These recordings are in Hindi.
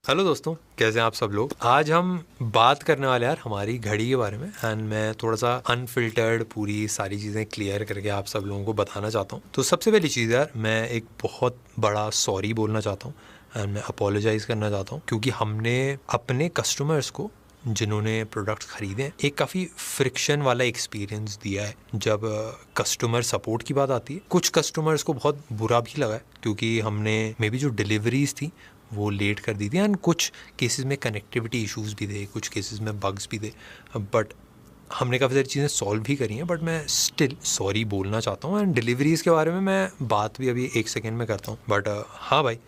हेलो दोस्तों, कैसे हैं आप सब लोग। आज हम बात करने वाले यार हमारी घड़ी के बारे में एंड मैं थोड़ा सा अनफिल्टर्ड पूरी सारी चीज़ें क्लियर करके आप सब लोगों को बताना चाहता हूँ। तो सबसे पहली चीज़ यार, मैं एक बहुत बड़ा सॉरी बोलना चाहता हूँ एंड मैं अपोलोजाइज़ करना चाहता हूँ, क्योंकि हमने अपने कस्टमर्स को जिन्होंने प्रोडक्ट्स खरीदे हैं एक काफ़ी फ्रिक्शन वाला एक्सपीरियंस दिया है जब कस्टमर सपोर्ट की बात आती है। कुछ कस्टमर्स को बहुत बुरा भी लगा है क्योंकि हमने मे बी जो डिलीवरीज थी वो लेट कर दी थी एंड कुछ केसेस में कनेक्टिविटी इश्यूज भी थे, कुछ केसेस में बग्स भी थे, बट हमने काफ़ी सारी चीज़ें सॉल्व भी करी हैं। बट मैं स्टिल सॉरी बोलना चाहता हूँ एंड डिलीवरीज़ के बारे में मैं बात भी अभी एक सेकेंड में करता हूँ। बट हाँ भाई,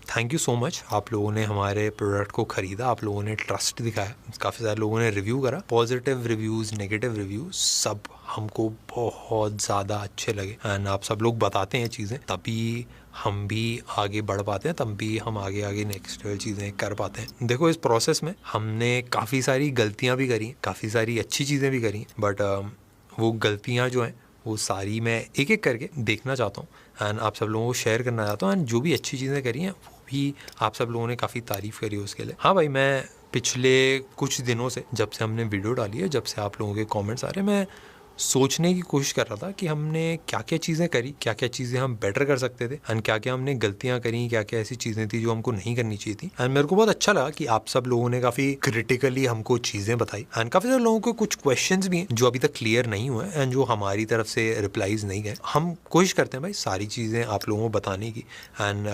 थैंक यू सो मच। आप लोगों ने हमारे प्रोडक्ट को ख़रीदा, आप लोगों ने ट्रस्ट दिखाया, काफ़ी सारे लोगों ने रिव्यू करा, पॉजिटिव रिव्यूज़, नेगेटिव रिव्यूज़, सब हमको बहुत ज़्यादा अच्छे लगे एंड आप सब लोग बताते हैं चीज़ें, तभी हम भी आगे बढ़ पाते हैं, तब भी हम आगे आगे नेक्स्ट लेवल चीज़ें कर पाते हैं। देखो, इस प्रोसेस में हमने काफ़ी सारी गलतियाँ भी करी, काफ़ी सारी अच्छी चीज़ें भी करी, बट वो गलतियाँ जो हैं वो सारी मैं एक एक करके देखना चाहता हूँ एंड आप सब लोगों को शेयर करना चाहता हूँ एंड जो भी अच्छी चीज़ें करी हैं वो भी आप सब लोगों ने काफ़ी तारीफ़ करी है उसके लिए। हाँ भाई, मैं पिछले कुछ दिनों से, जब से हमने वीडियो डाली है, जब से आप लोगों के कमेंट्स आ रहे हैं, मैं सोचने की कोशिश कर रहा था कि हमने क्या क्या चीज़ें करी, क्या क्या चीज़ें हम बेटर कर सकते थे एंड क्या क्या हमने गलतियाँ करी, क्या क्या ऐसी चीज़ें थी जो हमको नहीं करनी चाहिए थी। एंड मेरे को बहुत अच्छा लगा कि आप सब लोगों ने काफ़ी क्रिटिकली हमको चीज़ें बताई एंड काफ़ी सारे लोगों को कुछ क्वेश्चंस भी हैं जो अभी तक क्लियर नहीं हुए एंड जो हमारी तरफ से रिप्लाईज नहीं गए। हम कोशिश करते हैं भाई सारी चीज़ें आप लोगों को बताने की एंड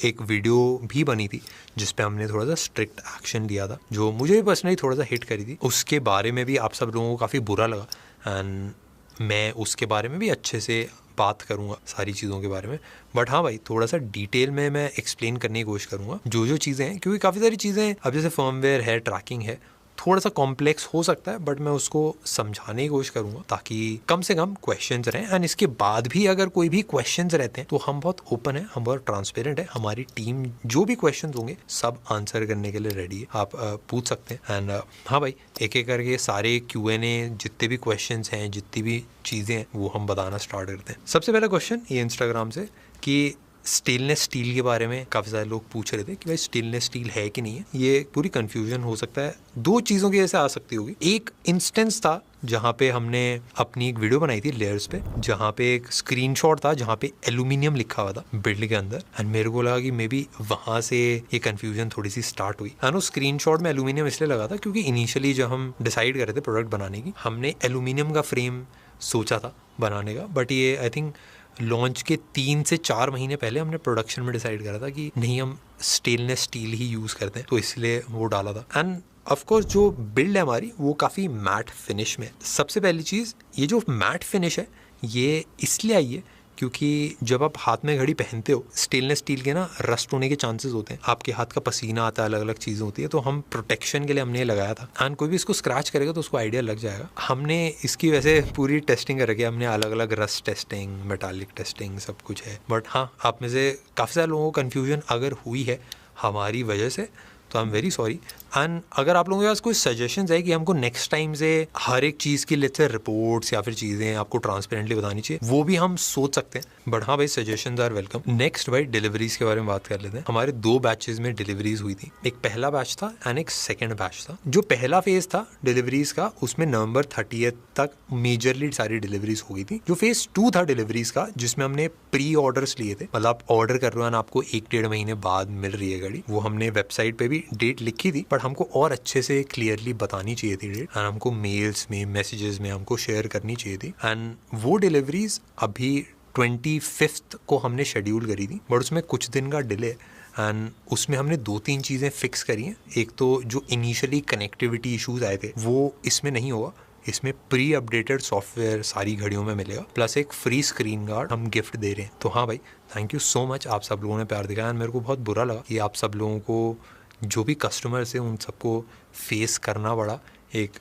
एक वीडियो भी बनी थी जिस पे हमने थोड़ा सा स्ट्रिक्ट एक्शन लिया था, जो मुझे पर्सनली थोड़ा सा हिट करी थी। उसके बारे में भी आप सब लोगों को काफ़ी बुरा लगा एंड मैं उसके बारे में भी अच्छे से बात करूँगा, सारी चीज़ों के बारे में। बट हाँ भाई, थोड़ा सा डिटेल में मैं एक्सप्लेन करने की कोशिश करूँगा जो जो चीज़ें हैं, क्योंकि काफ़ी सारी चीज़ें अब जैसे फर्मवेयर है, ट्रैकिंग है, थोड़ा सा कॉम्प्लेक्स हो सकता है, बट मैं उसको समझाने की कोशिश करूँगा ताकि कम से कम क्वेश्चंस रहें एंड इसके बाद भी अगर कोई भी क्वेश्चंस रहते हैं तो हम बहुत ओपन है, हम बहुत ट्रांसपेरेंट है। हमारी टीम जो भी क्वेश्चंस होंगे सब आंसर करने के लिए रेडी है, आप पूछ सकते हैं। एंड हाँ भाई, एक एक करके सारे Q&A जितने भी क्वेश्चंस हैं, जितनी भी चीज़ें हैं, वो हम बताना स्टार्ट करते हैं। सबसे पहला क्वेश्चन ये इंस्टाग्राम से कि स्टेनलेस स्टील के बारे में काफ़ी सारे लोग पूछ रहे थे कि भाई स्टेनलेस स्टील है कि नहीं है। ये पूरी कन्फ्यूजन हो सकता है, दो चीज़ों की वजह से आ सकती होगी। एक इंस्टेंस था जहाँ पे हमने अपनी एक वीडियो बनाई थी लेयर्स पे, जहाँ पे एक स्क्रीनशॉट था जहाँ पे एल्यूमिनियम लिखा हुआ था बिल्ड के अंदर एंड मेरे को लगा कि मे बी वहाँ से ये कन्फ्यूजन थोड़ी सी स्टार्ट हुई। एंड उस स्क्रीनशॉट में एल्यूमिनियम इसलिए लगा था क्योंकि इनिशियली जब हम डिसाइड कर रहे थे प्रोडक्ट बनाने की, हमने एल्यूमिनियम का फ्रेम सोचा था बनाने का, बट ये आई थिंक लॉन्च के 3 से 4 महीने पहले हमने प्रोडक्शन में डिसाइड करा था कि नहीं, हम स्टेनलेस स्टील ही यूज़ करते हैं, तो इसलिए वो डाला था। एंड ऑफकोर्स जो बिल्ड है हमारी वो काफ़ी मैट फिनिश में। सबसे पहली चीज़, ये जो मैट फिनिश है ये इसलिए आई है क्योंकि जब आप हाथ में घड़ी पहनते हो, स्टेनलेस स्टील के ना रस्ट होने के चांसेस होते हैं, आपके हाथ का पसीना आता है, अलग अलग चीज़ें होती है, तो हम प्रोटेक्शन के लिए हमने लगाया था एंड कोई भी इसको स्क्रैच करेगा तो उसको आइडिया लग जाएगा। हमने इसकी वैसे पूरी टेस्टिंग कर रखी है, हमने अलग अलग रस्ट टेस्टिंग, मेटालिक टेस्टिंग, सब कुछ है। बट हाँ, आप में से काफ़ी सारे लोगों को कन्फ्यूजन अगर हुई है हमारी वजह से तो I am very sorry. And अगर आप लोगों के पास कोई सजेशंस है कि हमको नेक्स्ट टाइम से हर एक चीज़ की लेट्स से रिपोर्ट्स या फिर चीज़ें आपको ट्रांसपेरेंटली बतानी चाहिए, वो भी हम सोच सकते हैं। बट हाँ भाई, सजेशंस आर वेलकम। नेक्स्ट भाई, डिलीवरीज के बारे में बात कर लेते हैं। हमारे 2 बैचेस में डिलीवरीज हुई थी, एक पहला बैच था एंड एक सेकेंड बैच था। जो पहला फेज था डिलीवरीज का, उसमें नवंबर 30 तक मेजरली सारी डिलीवरीज हो गई थी। जो फेज 2 था डिलीवरीज का, जिसमें हमने प्री ऑर्डर्स लिए थे, मतलब आप ऑर्डर कर रहे हो आपको 1-1.5 महीने बाद मिल रही है गाड़ी, वो हमने वेबसाइट पे भी डेट लिखी थी, बट हमको और अच्छे से क्लियरली बतानी चाहिए थी डेट एंड हमको मेल्स में, मैसेजेस में हमको शेयर करनी चाहिए थी। एंड वो डिलीवरीज अभी 25 को हमने शेड्यूल करी थी, बट उसमें कुछ दिन का डिले एंड उसमें हमने 2-3 चीज़ें फिक्स करी हैं। एक तो जो इनिशियली कनेक्टिविटी इश्यूज आए थे वो इसमें नहीं होगा, इसमें प्री अपडेटेड सॉफ्टवेयर सारी घड़ियों में मिलेगा, प्लस एक फ्री स्क्रीन गार्ड हम गिफ्ट दे रहे हैं। तो हाँ भाई, थैंक यू सो मच, आप सब लोगों ने प्यार दिखाया एंड मेरे को बहुत बुरा लगा कि आप सब लोगों को, जो भी कस्टमर्स हैं, उन सबको फेस करना पड़ा एक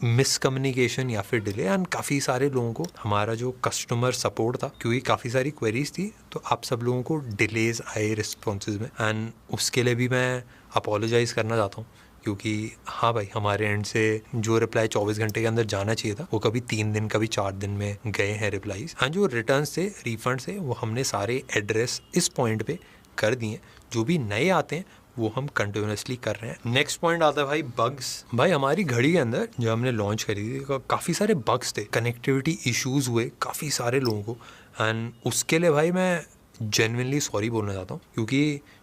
मिसकम्युनिकेशन या फिर डिले। एंड काफ़ी सारे लोगों को हमारा जो कस्टमर सपोर्ट था, क्योंकि काफ़ी सारी क्वेरीज थी, तो आप सब लोगों को डिलेज आए रिस्पॉन्सेज में एंड उसके लिए भी मैं अपोलोजाइज़ करना चाहता हूँ, क्योंकि हाँ भाई, हमारे एंड से जो रिप्लाई 24 घंटे के अंदर जाना चाहिए था वो कभी 3 दिन, कभी 4 दिन में गए हैं रिप्लाईज। हाँ, जो रिटर्न्स थे, रिफंड थे, वो हमने सारे एड्रेस इस पॉइंट पे कर दिए। जो भी नए आते हैं वो हम कंटिन्यूसली कर रहे हैं। नेक्स्ट पॉइंट आता है भाई बग्स। भाई हमारी घड़ी के अंदर जब हमने लॉन्च करी थी काफ़ी सारे बग्स थे, कनेक्टिविटी इश्यूज हुए काफ़ी सारे लोगों को, एंड उसके लिए भाई मैं जेन्युइनली सॉरी बोलना चाहता हूँ, क्योंकि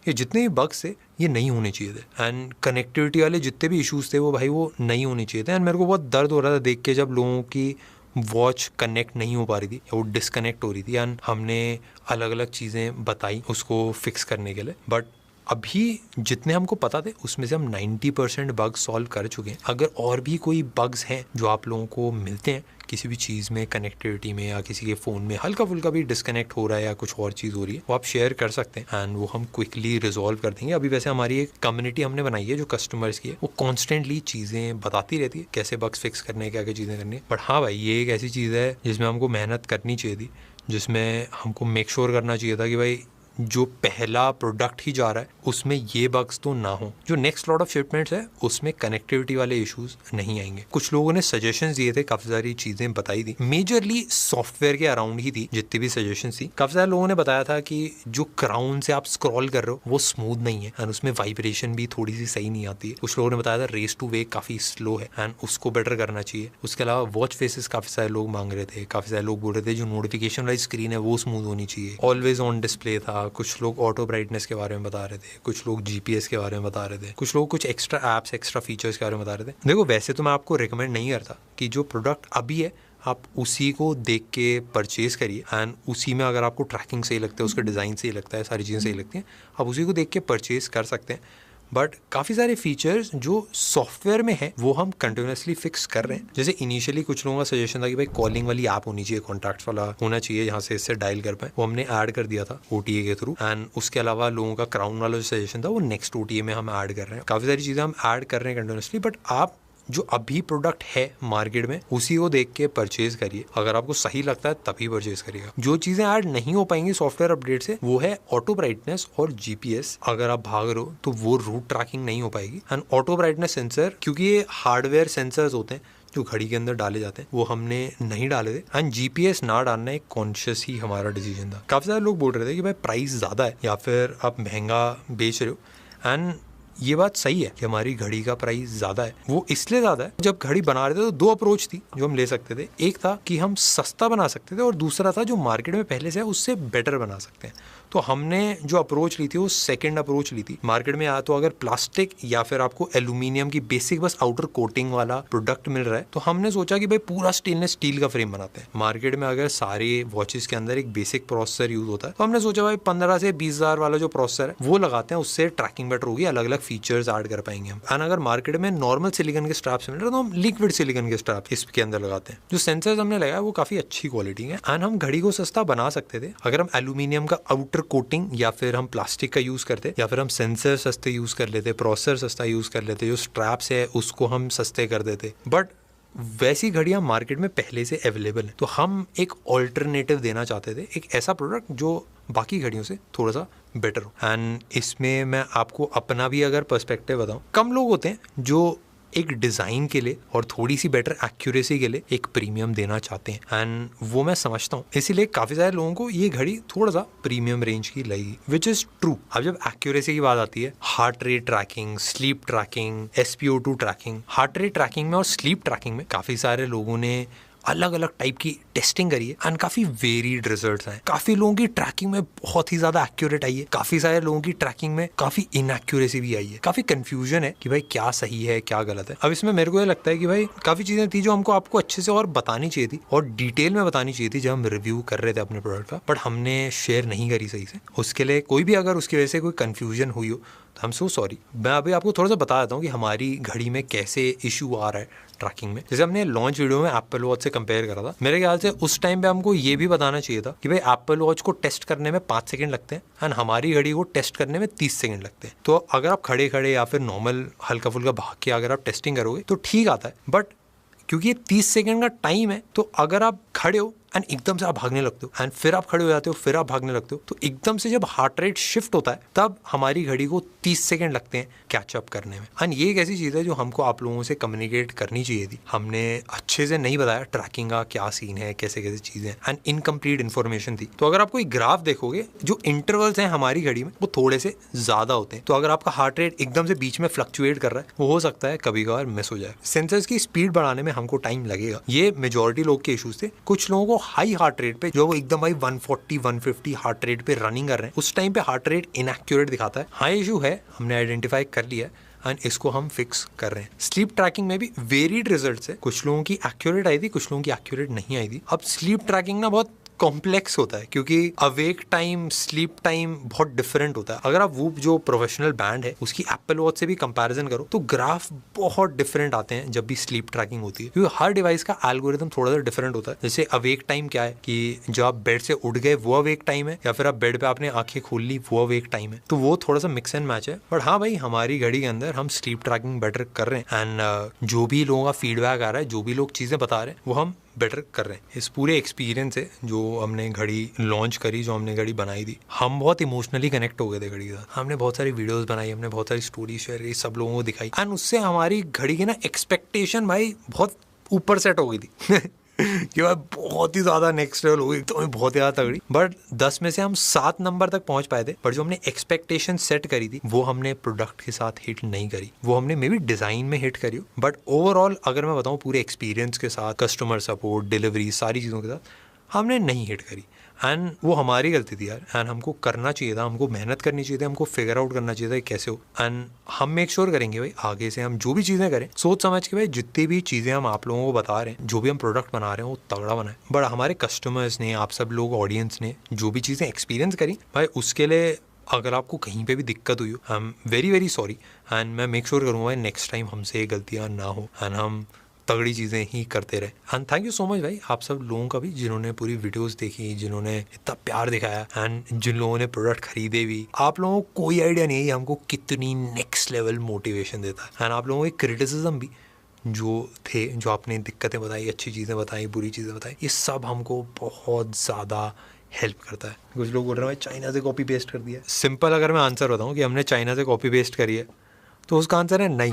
ये जितने भी बग्स थे ये नहीं होने चाहिए थे, एंड कनेक्टिविटी वाले जितने भी इश्यूज थे वो भाई वो नहीं होने चाहिए थे। एंड मेरे को बहुत दर्द हो रहा था देख के जब लोगों की वॉच कनेक्ट नहीं हो पा रही थी या वो डिसकनेक्ट हो रही थी, एंड हमने अलग अलग चीज़ें बताई उसको फिक्स करने के लिए। बट अभी जितने हमको पता थे उसमें से हम 90% बग सॉल्व कर चुके हैं। अगर और भी कोई बग्स हैं जो आप लोगों को मिलते हैं किसी भी चीज़ में, कनेक्टिविटी में या किसी के फ़ोन में हल्का फुल्का भी डिस्कनेक्ट हो रहा है या कुछ और चीज़ हो रही है, वो आप शेयर कर सकते हैं एंड वो हम क्विकली रिजॉल्व कर देंगे। अभी वैसे हमारी एक कम्युनिटी हमने बनाई है जो कस्टमर्स की है, वो कॉन्स्टेंटली चीज़ें बताती रहती है कैसे बग्स फिक्स करने हैं, क्या क्या चीज़ें करनी है। बट हाँ भाई ये एक ऐसी चीज़ है जिसमें हमको मेहनत करनी चाहिए थी, जिसमें हमको मेक श्योर करना चाहिए था कि भाई जो पहला प्रोडक्ट ही जा रहा है उसमें ये बग्स तो ना हो, जो नेक्स्ट लॉट ऑफ शिपमेंट्स है उसमें कनेक्टिविटी वाले इश्यूज नहीं आएंगे। कुछ लोगों ने सजेशंस दिए थे, काफी सारी चीजें बताई थी, मेजरली सॉफ्टवेयर के अराउंड ही थी जितनी भी सजेशंस थी। काफी सारे लोगों ने बताया था कि जो क्राउन से आप स्क्रॉल कर रहे हो वो स्मूथ नहीं है एंड उसमें वाइब्रेशन भी थोड़ी सी सही नहीं आती है। कुछ लोगों ने बताया था रेस टू वेक काफी स्लो है एंड उसको बेटर करना चाहिए। उसके अलावा वॉच फेसेस काफी सारे लोग मांग रहे थे, काफी सारे लोग बोल रहे थे जो नोटिफिकेशन वाली स्क्रीन है वो स्मूथ होनी चाहिए, ऑलवेज ऑन डिस्प्ले था। कुछ लोग ऑटो ब्राइटनेस के बारे में बता रहे थे, कुछ लोग जीपीएस के बारे में बता रहे थे, कुछ लोग कुछ एक्स्ट्रा एप्स एक्स्ट्रा फीचर्स के बारे में बता रहे थे। देखो वैसे तो मैं आपको रिकमेंड नहीं करता कि जो प्रोडक्ट अभी है आप उसी को देख के परचेज करिए एंड उसी में अगर आपको ट्रैकिंग सही लगता है, उसका डिज़ाइन सही लगता है, सारी चीज़ें सही लगती हैं, आप उसी को देख के परचेज कर सकते हैं। बट काफ़ी सारे फीचर्स जो सॉफ्टवेयर में है वो हम कंटिन्यूसली फिक्स कर रहे हैं। जैसे इनिशियली कुछ लोगों का सजेशन था कि भाई कॉलिंग वाली ऐप होनी चाहिए, कॉन्टैक्ट्स वाला होना चाहिए जहाँ से इससे डायल कर पाए, वो हमने ऐड कर दिया था OTA के थ्रू। एंड उसके अलावा लोगों का क्राउन वाला जो सजेशन था वो नेक्स्ट OTA में हम ऐड कर रहे हैं। काफ़ी सारी चीज़ें हम ऐड कर रहे हैं कंटिन्यूसली, बट आप जो अभी प्रोडक्ट है मार्केट में उसी को देख के परचेज करिए। अगर आपको सही लगता है तभी परचेज करिएगा। जो चीजें ऐड नहीं हो पाएंगी सॉफ्टवेयर अपडेट से वो है ऑटो ब्राइटनेस और जीपीएस। अगर आप भाग रहे हो तो वो रूट ट्रैकिंग नहीं हो पाएगी। एंड ऑटो ब्राइटनेस सेंसर, क्योंकि ये हार्डवेयर सेंसर्स होते हैं जो घड़ी के अंदर डाले जाते हैं, वो हमने नहीं डाले थे। एंड जीपीएस ना डालना एक कॉन्शियस ही हमारा डिसीजन था। काफी सारे लोग बोल रहे थे कि भाई प्राइस ज्यादा है या फिर आप महंगा बेच रहे हो, एंड ये बात सही है कि हमारी घड़ी का प्राइस ज़्यादा है। वो इसलिए ज़्यादा है, जब घड़ी बना रहे थे तो दो अप्रोच थी जो हम ले सकते थे। एक था कि हम सस्ता बना सकते थे और दूसरा था जो मार्केट में पहले से है उससे बेटर बना सकते हैं। तो हमने जो अप्रोच ली थी वो सेकंड अप्रोच ली थी। मार्केट में या तो अगर प्लास्टिक या फिर आपको एल्यूमिनियम की बेसिक बस आउटर कोटिंग वाला प्रोडक्ट मिल रहा है, तो हमने सोचा कि भाई पूरा स्टेनलेस स्टील का फ्रेम बनाते हैं। मार्केट में अगर सारे वॉचेस के अंदर एक बेसिक प्रोसेसर यूज होता है, तो हमने सोचा भाई 15 से 20 हज़ार वाला जो प्रोसेसर है वो लगाते हैं, उससे ट्रैकिंग बेटर होगी, अलग अलग फीचर्स ऐड कर पाएंगे हम। एंड अगर मार्केट में नॉर्मल सिलिकॉन के स्ट्रैप्स मिल रहे हैं तो हम लिक्विड सिलिकॉन के स्ट्रैप इसके अंदर लगाते हैं। जो सेंसर्स हमने लगाया वो काफी अच्छी क्वालिटी है एंड हम घड़ी को सस्ता बना सकते थे अगर हम एल्यूमिनियम का आउटर कोटिंग या फिर हम प्लास्टिक का यूज करते, या फिर हम सेंसर सस्ते यूज कर लेते, प्रोसेसर सस्ता यूज कर लेते, जो स्ट्रैप्स है उसको हम सस्ते कर देते। बट वैसी घड़ियां मार्केट में पहले से अवेलेबल है, तो हम एक ऑल्टरनेटिव देना चाहते थे, एक ऐसा प्रोडक्ट जो बाकी घड़ियों से थोड़ा सा बेटर हो। एंड इसमें मैं आपको अपना भी अगर पर्सपेक्टिव बताऊं, कम लोग होते हैं जो एक डिज़ाइन के लिए और थोड़ी सी बेटर एक्यूरेसी के लिए एक प्रीमियम देना चाहते हैं, एंड वो मैं समझता हूँ। इसीलिए काफ़ी सारे लोगों को ये घड़ी थोड़ा सा प्रीमियम रेंज की लगी, विच इज़ ट्रू। अब जब एक्यूरेसी की बात आती है, heart rate tracking, sleep tracking, SpO2 tracking, heart rate tracking में और स्लीप ट्रैकिंग में काफ़ी सारे लोगों ने अलग अलग टाइप की टेस्टिंग करी है एंड काफी वेरीड रिजल्ट्स आए। काफी लोगों की ट्रैकिंग में बहुत ही ज्यादा एक्यूरेट आई है, काफी सारे लोगों की ट्रैकिंग में काफी इनएक्यूरेसी भी आई है। काफी कंफ्यूजन है कि भाई क्या सही है क्या गलत है। अब इसमें मेरे को ये लगता है कि भाई काफी चीजें थी जो हमको आपको अच्छे से और बतानी चाहिए थी और डिटेल में बतानी चाहिए थी जब हम रिव्यू कर रहे थे अपने प्रोडक्ट का, बट हमने शेयर नहीं करी सही से। उसके लिए कोई भी अगर उसकी वजह से कोई कंफ्यूजन हुई हो तो हम सो सॉरी। मैं अभी आपको थोड़ा सा बता देता हूँ कि हमारी घड़ी में कैसे इशू आ रहा है ट्रैकिंग में। जैसे हमने लॉन्च वीडियो में एप्पल वॉच से कंपेयर करा था, मेरे ख्याल से उस टाइम पे हमको ये भी बताना चाहिए था कि भाई एप्पल वॉच को टेस्ट करने में 5 सेकंड लगते हैं एंड हमारी घड़ी को टेस्ट करने में 30 सेकंड लगते हैं। तो अगर आप खड़े खड़े या फिर नॉर्मल हल्का फुल्का भाग के अगर आप टेस्टिंग करोगे तो ठीक आता है, बट क्योंकि ये 30 सेकंड का टाइम है, तो अगर आप खड़े हो एंड एकदम से आप भागने लगते हो, एंड फिर आप खड़े हो जाते हो, फिर आप भागने लगते हो। तो एकदम से जब हार्ट रेट शिफ्ट होता है तब हमारी घड़ी को 30 सेकेंड लगते हैं कैचअप करने में। एंड ये एक ऐसी चीज़ है जो हमको आप लोगों से कम्युनिकेट करनी चाहिए थी। हमने अच्छे से नहीं बताया ट्रैकिंग का क्या सीन है, कैसे कैसे चीज़ें, एंड इनकम्प्लीट इन्फॉर्मेशन थी। तो अगर आप कोई ग्राफ देखोगे, जो इंटरवल्स हैं हमारी घड़ी में वो थोड़े से ज़्यादा होते हैं। तो अगर आपका हार्ट रेट एकदम से बीच में फ्लक्चुएट कर रहा है, वो हो सकता है कभी कभार मिस हो जाए। सेंसर्स की स्पीड बढ़ाने में हमको टाइम लगेगा। ये मेजॉरिटी लोग के इशूज थे। कुछ लोगों को हाई हार्ट रेट पे, जो वो एकदम भाई 140 150 हार्ट रेट पे रनिंग कर रहे हैं, उस टाइम पे हार्ट रेट इनएक्यूरेट दिखाता है। हाँ इशू है, हमने आइडेंटिफाई कर लिया है एंड इसको हम फिक्स कर रहे हैं। स्लीप ट्रैकिंग में भी वेरिड रिजल्ट्स है। कुछ लोगों की एक्यूरेट आई थी, कुछ लोगों की एक्यूरेट नहीं आई थी। अब स्लीप ट्रैकिंग ना बहुत कॉम्प्लेक्स होता है क्योंकि अवेक टाइम, स्लीप टाइम बहुत डिफरेंट होता है। अगर आप वो जो प्रोफेशनल बैंड है उसकी एप्पल वॉच से भी कंपैरिजन करो तो ग्राफ बहुत डिफरेंट आते हैं जब भी स्लीप ट्रैकिंग होती है, क्योंकि हर डिवाइस का एल्गोरिथम थोड़ा सा डिफरेंट होता है। जैसे अवेक टाइम क्या है कि जब आप बेड से उठ गए वो अवेक टाइम है, या फिर आप बेड पे आपने आंखें खोल ली वो अवेक टाइम है। तो वो थोड़ा सा मिक्स एंड मैच है। बट हाँ भाई, हमारी घड़ी के अंदर हम स्लीप ट्रैकिंग बेटर कर रहे हैं एंड जो भी लोगों का फीडबैक आ रहा है, जो भी लोग चीज़ें बता रहे हैं, वो हम बेटर कर रहे हैं। इस पूरे एक्सपीरियंस से जो हमने घड़ी लॉन्च करी, जो हमने घड़ी बनाई थी, हम बहुत इमोशनली कनेक्ट हो गए थे घड़ी के साथ। हमने बहुत सारी वीडियोस बनाई, हमने बहुत सारी स्टोरी शेयर की, सब लोगों को दिखाई, एंड उससे हमारी घड़ी की ना एक्सपेक्टेशन भाई बहुत ऊपर सेट हो गई थी कि भाई बहुत ही ज़्यादा नेक्स्ट लेवल हो गई, तो बहुत ज़्यादा तगड़ी। बट 10 में से हम 7 नंबर तक पहुंच पाए थे। पर जो हमने एक्सपेक्टेशन सेट करी थी वो हमने प्रोडक्ट के साथ हिट नहीं करी। वो हमने मे बी डिज़ाइन में हिट करी हो, बट ओवरऑल अगर मैं बताऊँ पूरे एक्सपीरियंस के साथ, कस्टमर सपोर्ट, डिलीवरी, सारी चीज़ों के साथ हमने नहीं हिट करी। एंड वो हमारी गलती थी यार। एंड हमको करना चाहिए था, हमको मेहनत करनी चाहिए थी, हमको फिगर आउट करना चाहिए था कैसे हो। एंड हम मेक श्योर करेंगे भाई आगे से हम जो भी चीज़ें करें सोच समझ के, भाई जितनी भी चीज़ें हम आप लोगों को बता रहे हैं, जो भी हम प्रोडक्ट बना रहे हैं वो तगड़ा बनाए। बट हमारे कस्टमर्स ने, आप सब लोग ऑडियंस ने जो भी चीज़ें एक्सपीरियंस करी भाई, उसके लिए अगर आपको कहीं पे भी दिक्कत हुई हो, I am very very sorry. And मैं मेक श्योर करूँगा नेक्स्ट टाइम हमसे ये गलतियाँ ना हो एंड हम तगड़ी चीज़ें ही करते रहे। And thank you so much भाई आप सब लोगों का भी, जिन्होंने पूरी वीडियोस देखी, जिन्होंने इतना प्यार दिखाया, एंड जिन लोगों ने प्रोडक्ट खरीदे भी। आप लोगों को कोई आइडिया नहीं है हमको कितनी नेक्स्ट लेवल मोटिवेशन देता है। एंड आप लोगों के क्रिटिसिज्म भी जो थे, जो आपने दिक्कतें बताई, अच्छी चीज़ें बताई, बुरी चीज़ें बताई, ये सब हमको बहुत ज़्यादा हेल्प करता है। कुछ लोग बोल रहे हैं भाई चाइना से कॉपी पेस्ट कर दिया। सिंपल अगर मैं आंसर बताऊँ कि हमने चाइना से कॉपी पेस्ट करी है, तो उसका आंसर है नहीं।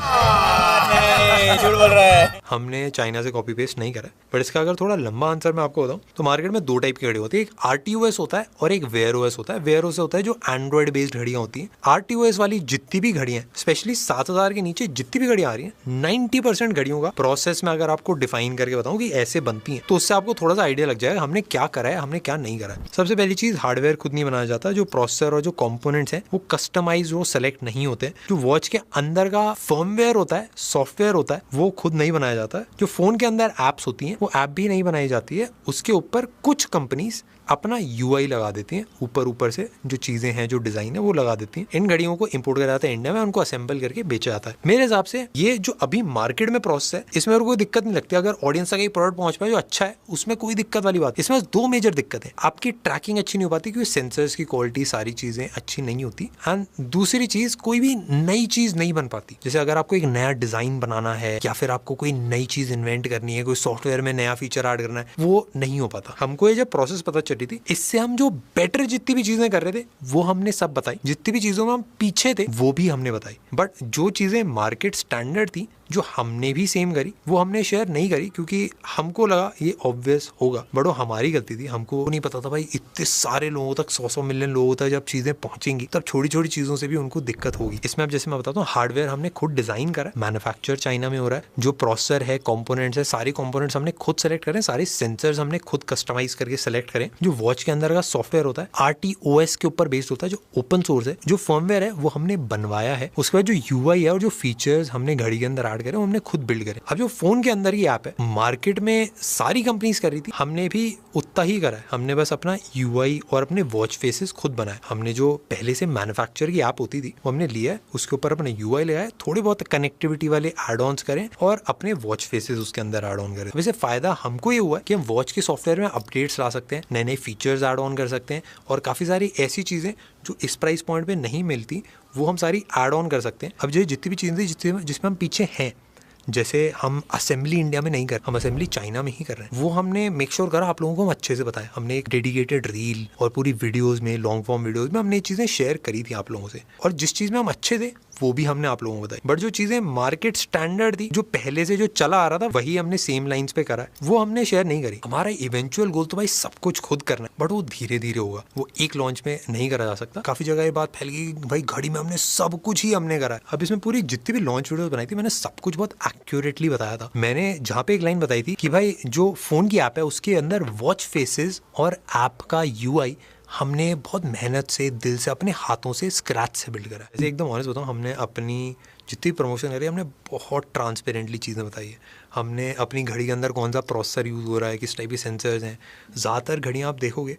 झूठ बोल रहा है। हमने चाइना से कॉपी पेस्ट नहीं करा। बट इसका अगर थोड़ा लंबा आंसर मैं आपको बताऊं तो मार्केट में 2 टाइप की घड़ी होती है। एक RTOS होता है और एक वेयर OS होता है। वेयर OS होता है जो एंड्रॉइड बेस्ड घड़ियां होती हैं। RTOS वाली जितनी भी घड़ियां, स्पेशली 7000 के नीचे जितनी भी घड़ियां आ रही हैं, 90% घड़ियों का प्रोसेस में अगर आपको डिफाइन करके बताऊं कि ऐसे बनती हैं, तो उससे आपको थोड़ा सा आइडिया लग जाएगा हमने क्या करा है, हमने क्या नहीं करा है। सबसे पहली चीज, हार्डवेयर खुद नहीं बनाया जाता। जो प्रोसेसर और जो कॉम्पोनेंट्स हैं वो कस्टमाइज, वो सेलेक्ट नहीं होते। जो वॉच के अंदर का फर्मवेयर होता है, सॉफ्टवेयर होता है, वो खुद नहीं बनाया जाता है। जो फोन के अंदर एप्स होती हैं वो ऐप भी नहीं बनाई जाती है। उसके ऊपर कुछ कंपनीज अपना UI लगा देती हैं, ऊपर से जो चीजें हैं, जो डिजाइन है वो लगा देती हैं। इन घड़ियों को इंपोर्ट करा जाता है इंडिया में, उनको असेंबल करके बेचा जाता है। मेरे हिसाब से ये जो अभी मार्केट में प्रोसेस है, इसमें और कोई दिक्कत नहीं लगती। अगर ऑडियंस तक एक प्रोडक्ट पहुंच पाए जो अच्छा है, उसमें कोई दिक्कत वाली बात। इसमें 2 मेजर दिक्कत है। आपकी ट्रैकिंग अच्छी नहीं हो पाती क्योंकि सेंसर्स की क्वालिटी, सारी चीजें अच्छी नहीं होती। एंड दूसरी चीज, कोई भी नई चीज नहीं बन पाती। जैसे अगर आपको एक नया डिजाइन बनाना है या फिर आपको कोई नई चीज इन्वेंट करनी है, कोई सॉफ्टवेयर में नया फीचर ऐड करना है, वो नहीं हो पाता। हमको ये जब प्रोसेस पता चली थी, इससे हम जो बेटर जितनी भी चीजें कर रहे थे वो हमने सब बताई। जितनी भी चीजों में हम पीछे थे वो भी हमने बताई। बट जो चीजें मार्केट स्टैंडर्ड थी, जो हमने भी सेम करी, वो हमने शेयर नहीं करी क्योंकि हमको लगा ये ऑब्वियस होगा। बट वो हमारी गलती थी। हमको नहीं पता था भाई इतने सारे लोगों तक, 100 मिलियन लोगों तक जब चीजें पहुंचेंगी तब छोटी छोटी चीजों से भी उनको दिक्कत होगी। इसमें अब जैसे मैं बताता हूँ, हार्डवेयर हमने खुद डिजाइन करा, मैन्युफैक्चर चाइना में हो रहा है। जो प्रोसेसर है, कॉम्पोनेंट्स है, सारे कॉम्पोनेंट्स हमने खुद सेलेक्ट करें, सारे सेंसर्स हमने खुद कस्टमाइज करके सेलेक्ट करें। जो वॉच के अंदर का सॉफ्टवेयर होता है RTOS के ऊपर बेस्ड होता है, जो ओपन सोर्स है। जो फर्मवेयर है वो हमने बनवाया है। उसके बाद जो UI है और जो फीचर्स हमने घड़ी के अंदर ऐड करे वो हमने खुद बिल्ड करे। अब जो फोन के अंदर की ऐप है, मार्केट में सारी कंपनीज कर रही थी, हमने भी उतना ही करा है। हमने बस अपना UI और अपने वॉच फेसेस खुद बनाए। हमने जो पहले से मैन्युफैक्चर की ऐप होती थी वो हमने लिया है, उसके ऊपर अपने UI लगाए, थोड़े बहुत कनेक्टिविटी वाले एड ऑन्स करें और अपने वॉच फेसेस उसके अंदर ऐड ऑन करें। वैसे फायदा हमको ये हुआ है कि हम वॉच के सॉफ्टवेयर में अपडेट्स ला सकते हैं, नए नए फीचर्स ऐड ऑन कर सकते हैं, और काफी सारी ऐसी चीजें जो इस प्राइस पॉइंट पे नहीं मिलती वो हम सारी ऐड ऑन कर सकते हैं। अब जो जितनी भी चीजें जिसमें हम पीछे हैं, जैसे हम असेंबली इंडिया में नहीं कर, हम असेंबली चाइना में ही कर रहे हैं, वो हमने मेक श्योर करा आप लोगों को हम अच्छे से बताया। हमने एक डेडिकेटेड रील और पूरी वीडियोस में, लॉन्ग फॉर्म वीडियोस में हमने ये चीज़ें शेयर करी थी आप लोगों से, और जिस चीज़ में हम अच्छे थे वो भी हमने आप लोगों को बताई। बट जो चीज़ें मार्केट स्टैंडर्ड थी, जो पहले से जो चला आ रहा था, वही हमने सेम लाइंस पे करा है, वो हमने शेयर नहीं करी। हमारा इवेंचुअल गोल तो भाई सब कुछ खुद करना है, बट वो धीरे धीरे होगा, वो एक लॉन्च में नहीं करा जा सकता। काफ़ी जगह ये बात फैल गई भाई घड़ी में हमने सब कुछ ही हमने करा है। अब इसमें पूरी जितनी भी लॉन्च वीडियो बनाई थी मैंने सब कुछ बहुत एक्यूरेटली बताया था। मैंने जहाँ पे एक लाइन बताई थी कि भाई जो फ़ोन की ऐप है उसके अंदर वॉच फेसेस और ऐप का UI हमने बहुत मेहनत से, दिल से, अपने हाथों से, स्क्रैच से बिल्ड करा है। जैसे एकदम ऑनेस्ट बताऊँ, हमने अपनी जितनी प्रमोशन करी हमने बहुत ट्रांसपेरेंटली चीज़ें बताई है। हमने अपनी घड़ी के अंदर कौन सा प्रोसेसर यूज़ हो रहा है, किस टाइप के सेंसर्स हैं। ज़्यादातर घड़ियाँ आप देखोगे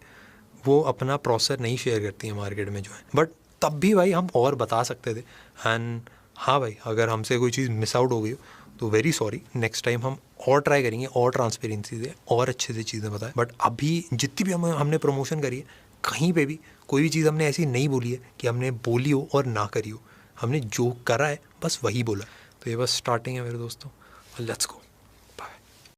वो अपना प्रोसेसर नहीं शेयर करती हैं मार्केट में जो है, बट तब भी भाई हम और बता सकते थे। एंड हाँ भाई, अगर हमसे कोई चीज़ मिस आउट हो गई हो तो वेरी सॉरी, नेक्स्ट टाइम हम और ट्राई करेंगे और ट्रांसपेरेंसी से और अच्छे से चीज़ें बताएं। बट अभी जितनी भी हमने प्रमोशन करी है, कहीं पे भी कोई भी चीज़ हमने ऐसी नहीं बोली है कि हमने बोली हो और ना करी हो। हमने जो करा है बस वही बोला। तो ये बस स्टार्टिंग है मेरे दोस्तों, लेट्स गो।